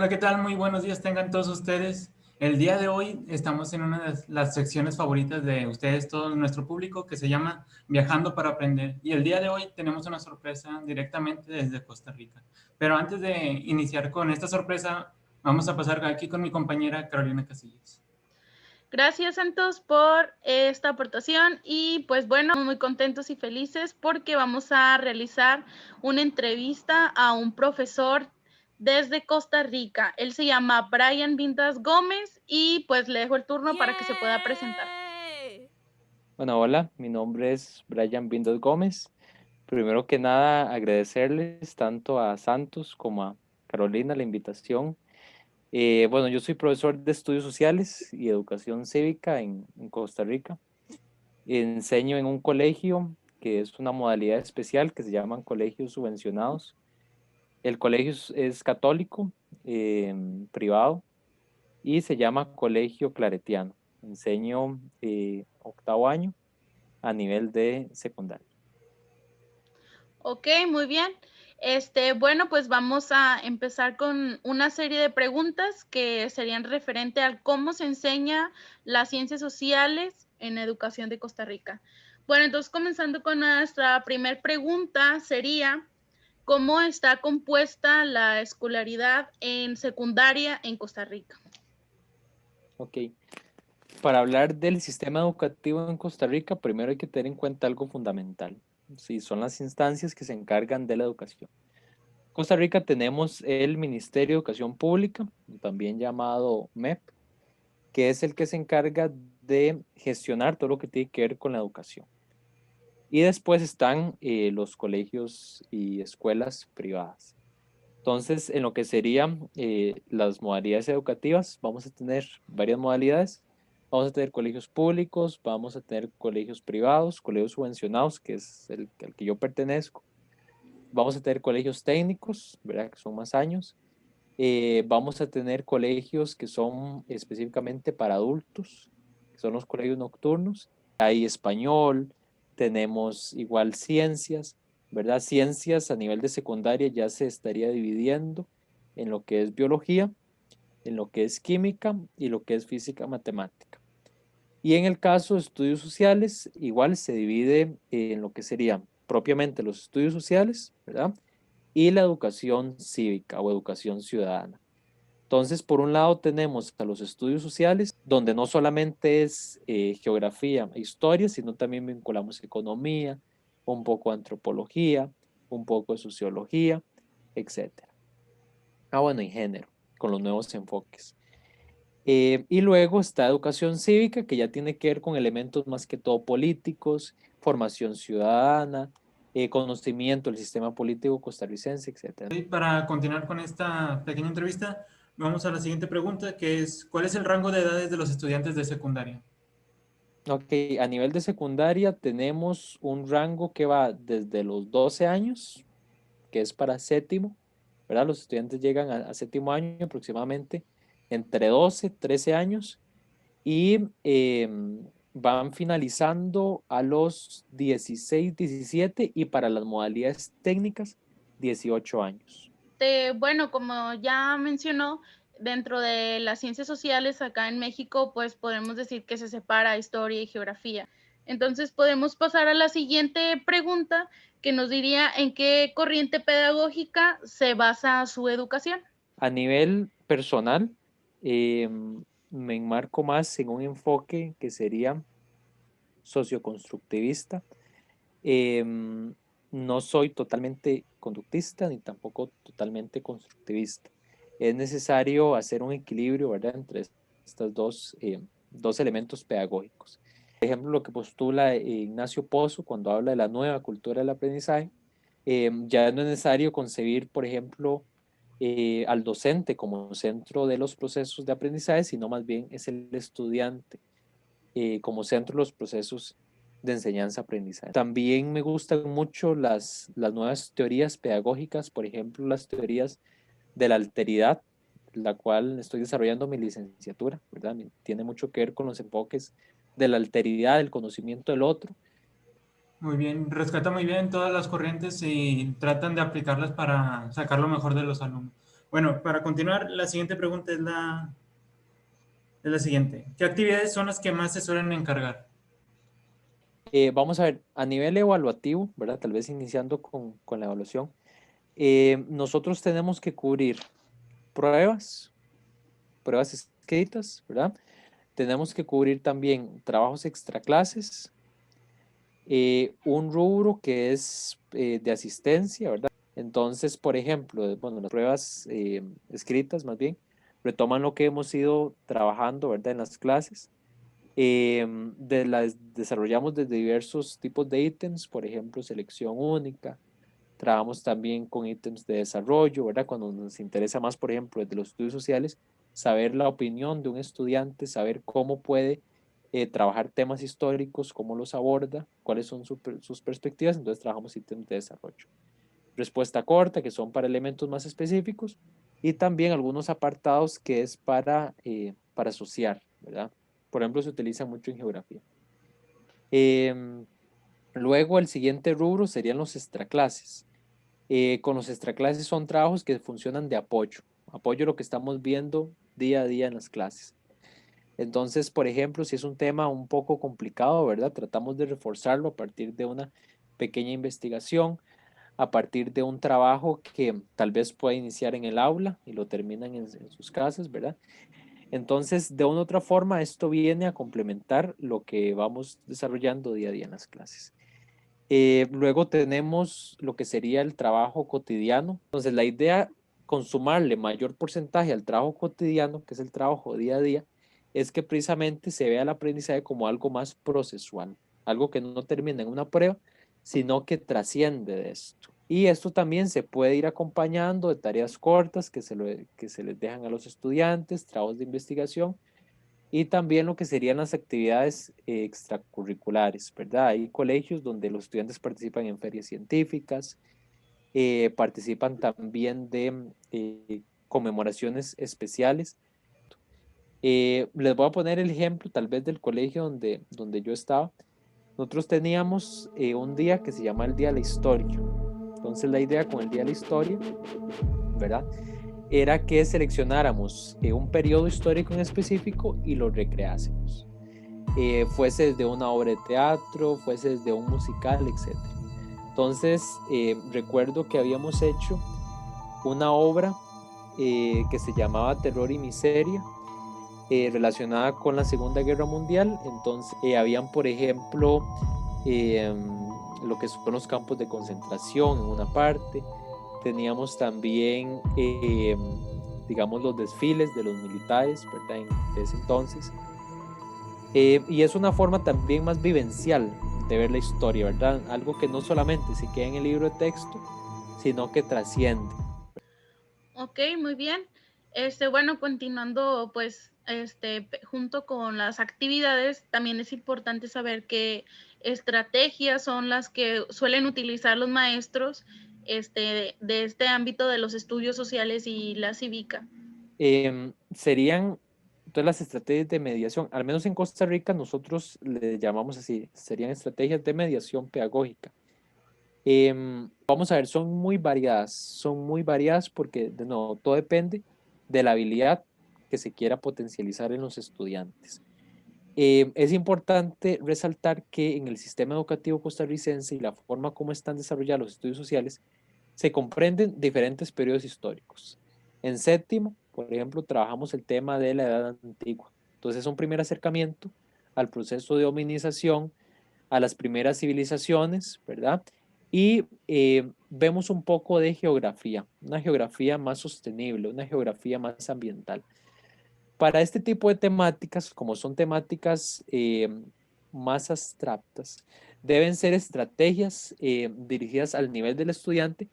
Hola, ¿qué tal? Muy buenos días tengan todos ustedes. El día de hoy estamos en una de las secciones favoritas de ustedes, todo nuestro público, que se llama Viajando para Aprender. Y el día de hoy tenemos una sorpresa directamente desde Costa Rica. Pero antes de iniciar con esta sorpresa, vamos a pasar aquí con mi compañera Carolina Casillas. Gracias, Santos, por esta aportación y pues bueno, muy contentos y felices porque vamos a realizar una entrevista a un profesor desde Costa Rica. Él se llama Brian Vindas Gómez y pues le dejo el turno para que se pueda presentar. Bueno, hola, mi nombre es Brian Vindos Gómez. Primero que nada, agradecerles tanto a Santos como a Carolina la invitación. Bueno, yo soy profesor de estudios sociales y educación cívica en Costa Rica. Enseño en un colegio que es una modalidad especial que se llaman colegios subvencionados. El colegio es católico, privado, y se llama Colegio Claretiano. Enseño octavo año a nivel de secundaria. Ok, muy bien. Bueno, pues vamos a empezar con una serie de preguntas que serían referente al cómo se enseña las ciencias sociales en educación de Costa Rica. Bueno, entonces comenzando con nuestra primera pregunta sería, ¿cómo está compuesta la escolaridad en secundaria en Costa Rica? Ok, para hablar del sistema educativo en Costa Rica, primero hay que tener en cuenta algo fundamental. Sí, son las instancias que se encargan de la educación. En Costa Rica tenemos el Ministerio de Educación Pública, también llamado MEP, que es el que se encarga de gestionar todo lo que tiene que ver con la educación. Y después están los colegios y escuelas privadas. Entonces, en lo que serían las modalidades educativas, vamos a tener varias modalidades. Vamos a tener colegios públicos, vamos a tener colegios privados, colegios subvencionados, que es el al que yo pertenezco. Vamos a tener colegios técnicos, ¿verdad? Que son más años. Vamos a tener colegios que son específicamente para adultos, que son los colegios nocturnos. Hay español, tenemos igual ciencias, ¿verdad? Ciencias a nivel de secundaria ya se estaría dividiendo en lo que es biología, en lo que es química y lo que es física matemática. Y en el caso de estudios sociales, igual se divide en lo que serían propiamente los estudios sociales, ¿verdad? Y la educación cívica o educación ciudadana. Entonces, por un lado tenemos a los estudios sociales, donde no solamente es geografía e historia, sino también vinculamos economía, un poco antropología, un poco de sociología, etcétera. Bueno, y género, con los nuevos enfoques. Y luego está educación cívica, que ya tiene que ver con elementos más que todo políticos, formación ciudadana, conocimiento del sistema político costarricense, etcétera. Y para continuar con esta pequeña entrevista, vamos a la siguiente pregunta, que es, ¿cuál es el rango de edades de los estudiantes de secundaria? Ok, a nivel de secundaria tenemos un rango que va desde los 12 años, que es para séptimo, ¿verdad? Los estudiantes llegan a séptimo año aproximadamente entre 12, 13 años y van finalizando a los 16, 17 y para las modalidades técnicas 18 años. Bueno, como ya mencionó, dentro de las ciencias sociales acá en México, pues podemos decir que se separa historia y geografía. Entonces podemos pasar a la siguiente pregunta que nos diría en qué corriente pedagógica se basa su educación. A nivel personal, me enmarco más en un enfoque que sería socioconstructivista. No soy totalmente conductista ni tampoco totalmente constructivista. Es necesario hacer un equilibrio, ¿verdad?, entre estos dos elementos pedagógicos. Por ejemplo, lo que postula Ignacio Pozo cuando habla de la nueva cultura del aprendizaje, ya no es necesario concebir, por ejemplo, al docente como centro de los procesos de aprendizaje, sino más bien es el estudiante como centro de los procesos de enseñanza-aprendizaje. También me gustan mucho las nuevas teorías pedagógicas, por ejemplo, las teorías de la alteridad, la cual estoy desarrollando mi licenciatura, ¿verdad? Tiene mucho que ver con los enfoques de la alteridad, del conocimiento del otro. Muy bien, rescata muy bien todas las corrientes y tratan de aplicarlas para sacar lo mejor de los alumnos. Bueno, para continuar, la siguiente pregunta es la siguiente. ¿Qué actividades son las que más se suelen encargar? Vamos a ver, a nivel evaluativo, ¿verdad? Tal vez iniciando con la evaluación, nosotros tenemos que cubrir pruebas, pruebas escritas, ¿verdad? Tenemos que cubrir también trabajos extraclases, un rubro que es de asistencia, ¿verdad? Entonces, por ejemplo, bueno, las pruebas escritas más bien retoman lo que hemos ido trabajando, ¿verdad? En las clases. Desarrollamos desde diversos tipos de ítems, por ejemplo, selección única. Trabajamos también con ítems de desarrollo, ¿verdad? Cuando nos interesa más, por ejemplo, desde los estudios sociales, saber la opinión de un estudiante, saber cómo puede trabajar temas históricos, cómo los aborda, cuáles son sus perspectivas, entonces trabajamos ítems de desarrollo. Respuesta corta, que son para elementos más específicos, y también algunos apartados que es para asociar, ¿verdad? Por ejemplo, se utiliza mucho en geografía. Luego, el siguiente rubro serían los extraclases. Con los extraclases son trabajos que funcionan de apoyo, apoyo a lo que estamos viendo día a día en las clases. Entonces, por ejemplo, si es un tema un poco complicado, ¿verdad? Tratamos de reforzarlo a partir de una pequeña investigación, a partir de un trabajo que tal vez pueda iniciar en el aula y lo terminan en sus casas, ¿verdad? Entonces, de una u otra forma, esto viene a complementar lo que vamos desarrollando día a día en las clases. Luego tenemos lo que sería el trabajo cotidiano. Entonces, la idea con sumarle mayor porcentaje al trabajo cotidiano, que es el trabajo día a día, es que precisamente se vea el aprendizaje como algo más procesual, algo que no termina en una prueba, sino que trasciende de esto. Y esto también se puede ir acompañando de tareas cortas que se les dejan a los estudiantes, trabajos de investigación y también lo que serían las actividades extracurriculares, ¿verdad? Hay colegios donde los estudiantes participan en ferias científicas, participan también de conmemoraciones especiales. Les voy a poner el ejemplo tal vez del colegio donde yo estaba. Nosotros teníamos un día que se llama el Día de la Historia. Entonces la idea con el Día de la Historia, ¿verdad? Era que seleccionáramos un periodo histórico en específico y lo recreásemos. Fuese desde una obra de teatro, fuese desde un musical, etc. Entonces, recuerdo que habíamos hecho una obra que se llamaba Terror y Miseria, relacionada con la Segunda Guerra Mundial. Entonces, habían, por ejemplo, lo que son los campos de concentración en una parte. Teníamos también, digamos, los desfiles de los militares, ¿verdad? De ese entonces. Y es una forma también más vivencial de ver la historia, ¿verdad? Algo que no solamente se queda en el libro de texto, sino que trasciende. Ok, muy bien. Bueno, continuando, pues, junto con las actividades, también es importante saber qué estrategias son las que suelen utilizar los maestros, de este ámbito de los estudios sociales y la cívica. Serían todas las estrategias de mediación, al menos en Costa Rica nosotros le llamamos así, serían estrategias de mediación pedagógica. Vamos a ver, son muy variadas porque de nuevo, todo depende de la habilidad que se quiera potencializar en los estudiantes. Es importante resaltar que en el sistema educativo costarricense y la forma como están desarrollados los estudios sociales, se comprenden diferentes periodos históricos. En séptimo, por ejemplo, trabajamos el tema de la Edad Antigua. Entonces es un primer acercamiento al proceso de hominización, a las primeras civilizaciones, ¿verdad? Y vemos un poco de geografía, una geografía más sostenible, una geografía más ambiental. Para este tipo de temáticas, como son temáticas más abstractas, deben ser estrategias dirigidas al nivel del estudiante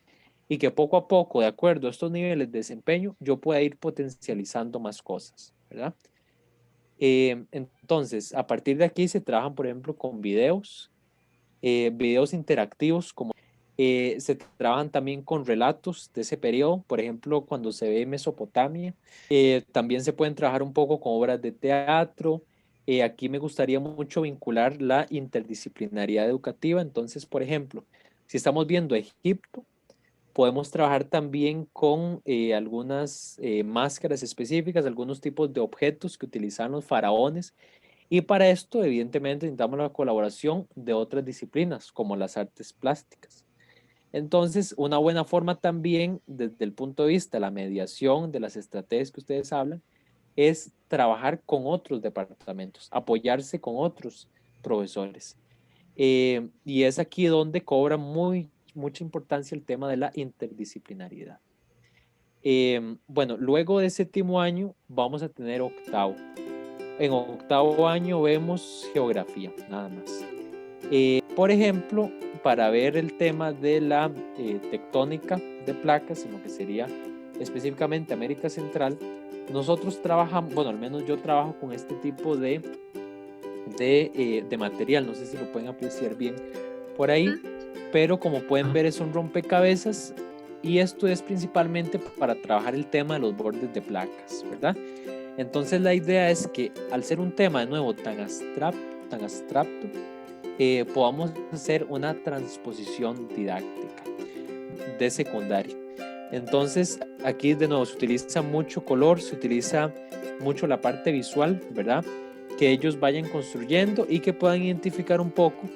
y que poco a poco, de acuerdo a estos niveles de desempeño, yo pueda ir potencializando más cosas, ¿verdad? Entonces, a partir de aquí se trabajan, por ejemplo, con videos interactivos, como se trabajan también con relatos de ese periodo, por ejemplo, cuando se ve Mesopotamia. También se pueden trabajar un poco con obras de teatro. Aquí me gustaría mucho vincular la interdisciplinariedad educativa. Entonces, por ejemplo, si estamos viendo Egipto, Podemos trabajar también con algunas máscaras específicas, algunos tipos de objetos que utilizan los faraones. Y para esto, evidentemente, necesitamos la colaboración de otras disciplinas, como las artes plásticas. Entonces, una buena forma también, desde el punto de vista de la mediación, de las estrategias que ustedes hablan, es trabajar con otros departamentos, apoyarse con otros profesores. Y es aquí donde cobra mucha importancia el tema de la interdisciplinariedad. Bueno, luego de séptimo año vamos a tener octavo. En octavo año vemos geografía, nada más. Por ejemplo, para ver el tema de la tectónica de placas, en lo que sería específicamente América Central, nosotros trabajamos, bueno, al menos yo trabajo con este tipo de material, no sé si lo pueden apreciar bien por ahí, pero como pueden ver es un rompecabezas y esto es principalmente para trabajar el tema de los bordes de placas, ¿verdad? Entonces la idea es que al ser un tema de nuevo tan abstracto, podamos hacer una transposición didáctica de secundaria. Entonces aquí de nuevo se utiliza mucho color, se utiliza mucho la parte visual, ¿verdad? Que ellos vayan construyendo y que puedan identificar un poco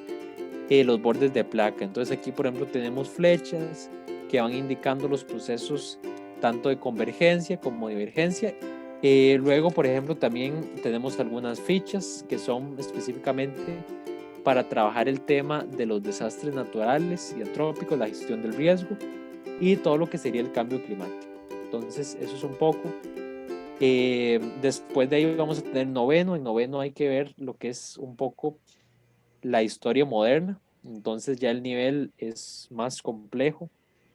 los bordes de placa. Entonces aquí por ejemplo tenemos flechas que van indicando los procesos tanto de convergencia como divergencia. Luego por ejemplo también tenemos algunas fichas que son específicamente para trabajar el tema de los desastres naturales y antrópicos, la gestión del riesgo y todo lo que sería el cambio climático. Entonces eso es un poco. Después de ahí vamos a tener noveno. En noveno hay que ver lo que es un poco la historia moderna. Entonces ya el nivel es más complejo.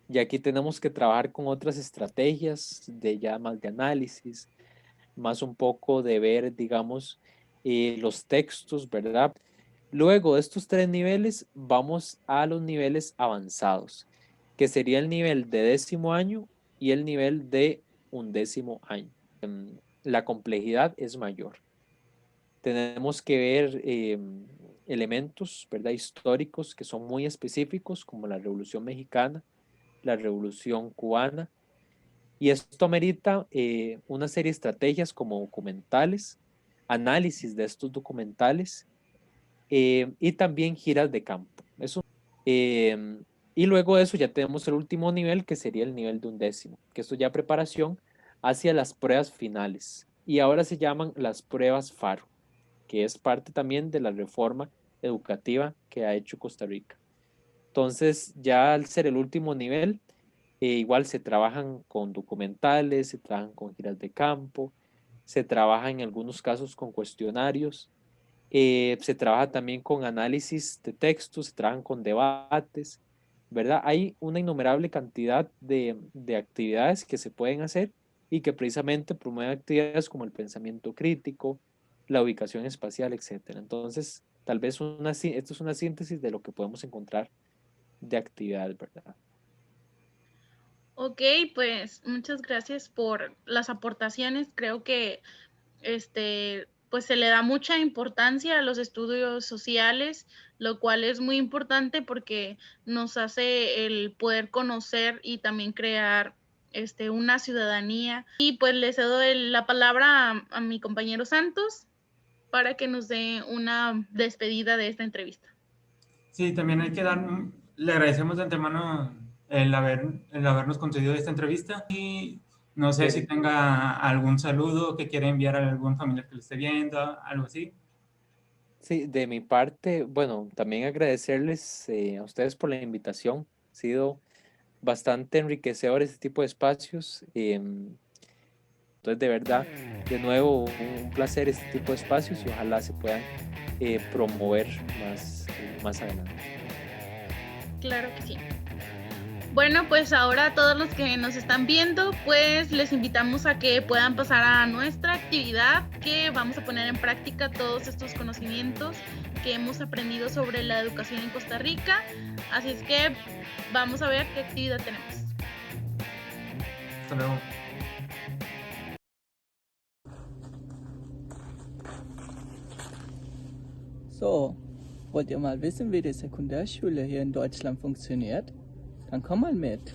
Y aquí tenemos que trabajar con otras estrategias de ya más de análisis, más un poco de ver, digamos, los textos, ¿verdad? Luego de estos tres niveles vamos a los niveles avanzados, que sería el nivel de décimo año y el nivel de undécimo año. La complejidad es mayor. Tenemos que ver elementos, ¿verdad?, históricos que son muy específicos, como la Revolución Mexicana, la Revolución Cubana, y esto amerita una serie de estrategias como documentales, análisis de estos documentales y también giras de campo. Y luego de eso ya tenemos el último nivel, que sería el nivel de undécimo, que esto ya preparación hacia las pruebas finales. Y ahora se llaman las pruebas FARO, que es parte también de la reforma educativa que ha hecho Costa Rica. Entonces, ya al ser el último nivel, igual se trabajan con documentales, se trabajan con giras de campo, se trabaja en algunos casos con cuestionarios, se trabaja también con análisis de textos, se trabajan con debates, ¿verdad? Hay una innumerable cantidad de actividades que se pueden hacer y que precisamente promueven actividades como el pensamiento crítico, la ubicación espacial, etc. Entonces, tal vez esto es una síntesis de lo que podemos encontrar de actividades, ¿verdad? Ok, pues muchas gracias por las aportaciones. Creo que pues se le da mucha importancia a los estudios sociales, lo cual es muy importante porque nos hace el poder conocer y también crear una ciudadanía. Y pues le cedo la palabra a mi compañero Santos para que nos dé una despedida de esta entrevista. Sí, también hay que le agradecemos de antemano el habernos concedido esta entrevista y no sé si tenga algún saludo que quiera enviar a algún familiar que lo esté viendo, algo así. Sí, de mi parte, bueno, también agradecerles a ustedes por la invitación. Ha sido bastante enriquecedor este tipo de espacios. Entonces, de verdad, de nuevo, un placer este tipo de espacios y ojalá se puedan promover más adelante. Claro que sí. Bueno, pues ahora a todos los que nos están viendo, pues les invitamos a que puedan pasar a nuestra actividad, que vamos a poner en práctica todos estos conocimientos que hemos aprendido sobre la educación en Costa Rica. Así es que vamos a ver qué actividad tenemos. Hasta luego. So, wollt ihr mal wissen, wie die Sekundärschule hier in Deutschland funktioniert? Dann komm mal mit.